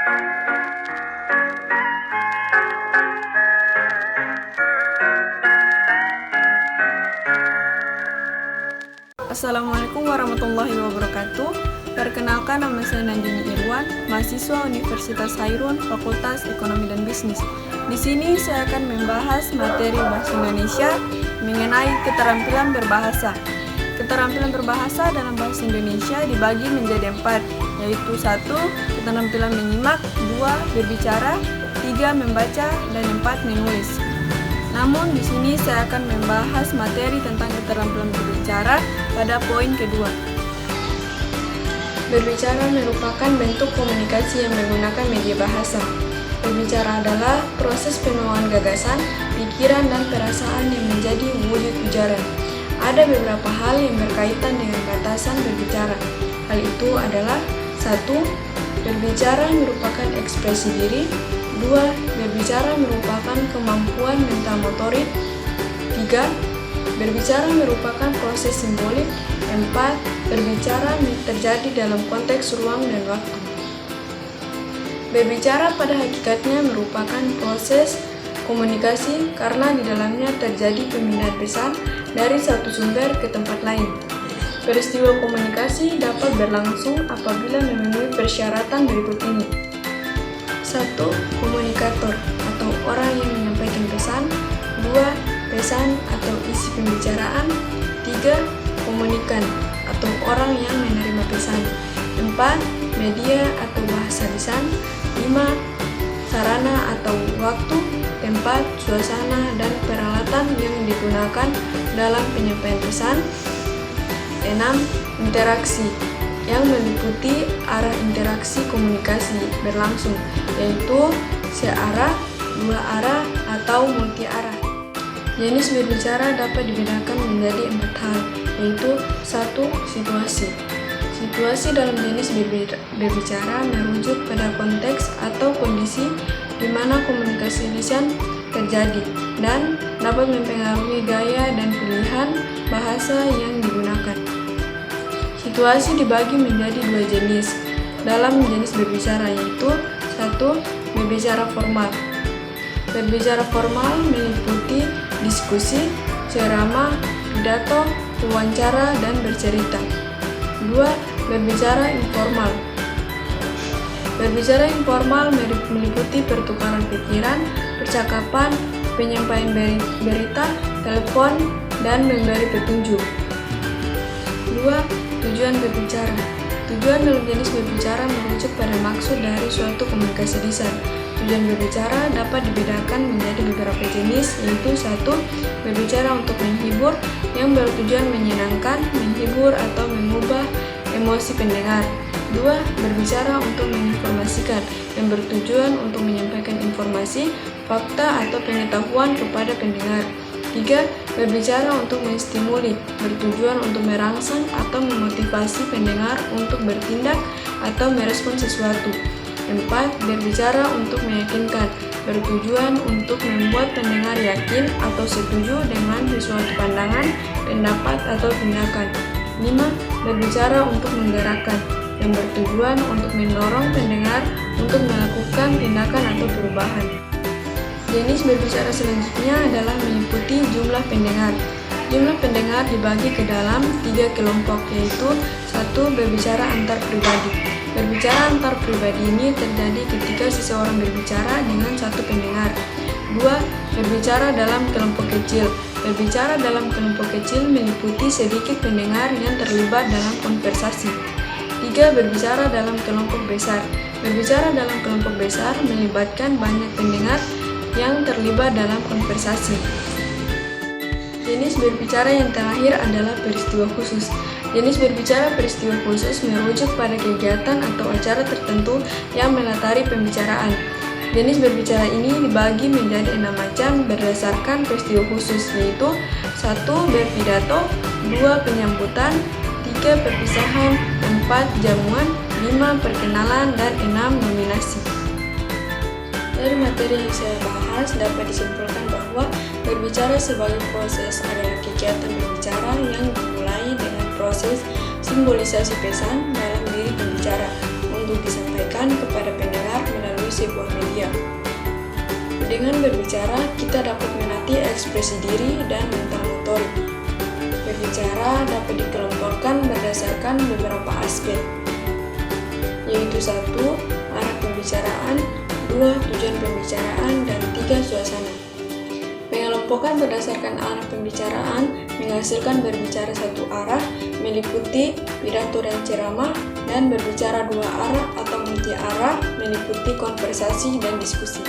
Assalamualaikum warahmatullahi wabarakatuh. Perkenalkan, nama saya Nandini Irwan, mahasiswa Universitas Hairun, Fakultas Ekonomi dan Bisnis. Di sini saya akan membahas materi bahasa Indonesia mengenai keterampilan berbahasa. Keterampilan berbahasa dalam bahasa Indonesia dibagi menjadi 4, yaitu 1. Keterampilan menyimak, 2. Berbicara, 3. Membaca, dan 4. Menulis. Namun di sini saya akan membahas materi tentang keterampilan berbicara pada poin kedua. Berbicara merupakan bentuk komunikasi yang menggunakan media bahasa. Berbicara adalah proses penuaan gagasan, pikiran, dan perasaan yang menjadi wujud ujaran. Ada beberapa hal yang berkaitan dengan batasan berbicara. Hal itu adalah 1. Berbicara merupakan ekspresi diri. 2. Berbicara merupakan kemampuan mental motorik. 3. Berbicara merupakan proses simbolik. 4. Berbicara terjadi dalam konteks ruang dan waktu. Berbicara pada hakikatnya merupakan proses komunikasi karena di dalamnya terjadi pemindahan pesan dari satu sumber ke tempat lain. Peristiwa komunikasi dapat berlangsung apabila memenuhi persyaratan berikut ini. 1. Komunikator atau orang yang menyampaikan pesan. 2. Pesan atau isi pembicaraan. 3. Komunikan atau orang yang menerima pesan. 4. Media atau bahasa lisan. 5. Sarana atau waktu, tempat, suasana, dan peralatan yang digunakan dalam penyampaian pesan. 6. Interaksi yang meliputi arah interaksi komunikasi berlangsung, yaitu searah, dua arah, atau multi arah. Jenis berbicara dapat dibedakan menjadi 4 hal, yaitu 1. Situasi. Situasi dalam jenis berbicara merujuk pada konteks atau kondisi di mana komunikasi lisan terjadi dan dapat mempengaruhi gaya dan pilihan bahasa yang digunakan. Situasi dibagi menjadi 2 jenis dalam jenis berbicara, yaitu 1. Berbicara formal. Berbicara formal meliputi diskusi, ceramah, pidato, wawancara, dan bercerita. 2. Berbicara informal. Berbicara informal meliputi pertukaran pikiran, percakapan, penyampaian berita, telepon, dan memberi petunjuk. 2. Tujuan berbicara. Tujuan dalam jenis berbicara merujuk pada maksud dari suatu komunikasi lisan. Tujuan berbicara dapat dibedakan menjadi beberapa jenis, yaitu 1. Berbicara untuk menghibur, yang bertujuan menyenangkan, menghibur, atau mengubah emosi pendengar. 2. Berbicara untuk menginformasikan, yang bertujuan untuk menyampaikan informasi, fakta, atau pengetahuan kepada pendengar. 3. Berbicara untuk menstimuli, bertujuan untuk merangsang atau memotivasi pendengar untuk bertindak atau merespon sesuatu. 4. Berbicara untuk meyakinkan, bertujuan untuk membuat pendengar yakin atau setuju dengan sesuatu pandangan, pendapat, atau tindakan. 5. Berbicara untuk menggerakkan, yang bertujuan untuk mendorong pendengar untuk melakukan tindakan atau perubahan. Jenis berbicara selanjutnya adalah meliputi jumlah pendengar. Jumlah pendengar dibagi ke dalam 3 kelompok, yaitu 1. Berbicara antar pribadi. Berbicara antar pribadi ini terjadi ketika seseorang berbicara dengan satu pendengar. 2. Berbicara dalam kelompok kecil. Berbicara dalam kelompok kecil meliputi sedikit pendengar yang terlibat dalam konversasi. 3. Berbicara dalam kelompok besar. Berbicara dalam kelompok besar melibatkan banyak pendengar yang terlibat dalam konversasi. Jenis berbicara yang terakhir adalah peristiwa khusus. Jenis berbicara peristiwa khusus merujuk pada kegiatan atau acara tertentu yang melatari pembicaraan. Jenis berbicara ini dibagi menjadi 6 macam berdasarkan peristiwa khusus, yaitu 1. Berpidato, 2. Penyambutan, 3. Perpisahan, 4. Jamuan, 5. Perkenalan, dan 6. Nominasi. Dari materi yang saya bahas dapat disimpulkan bahwa berbicara sebagai proses adalah kegiatan berbicara yang dimulai dengan proses simbolisasi pesan dalam diri pembicara untuk disampaikan kepada pendengar sebuah media. Dengan berbicara, kita dapat melatih ekspresi diri dan mental motorik. Berbicara dapat dikelompokkan berdasarkan beberapa aspek, yaitu 1. Arah pembicaraan, 2. Tujuan pembicaraan, dan 3. Suasana. Pengelompokan berdasarkan arah pembicaraan menghasilkan berbicara satu arah, meliputi pidato dan ceramah, dan berbicara dua arah atau multi arah, meliputi konversasi dan diskusi.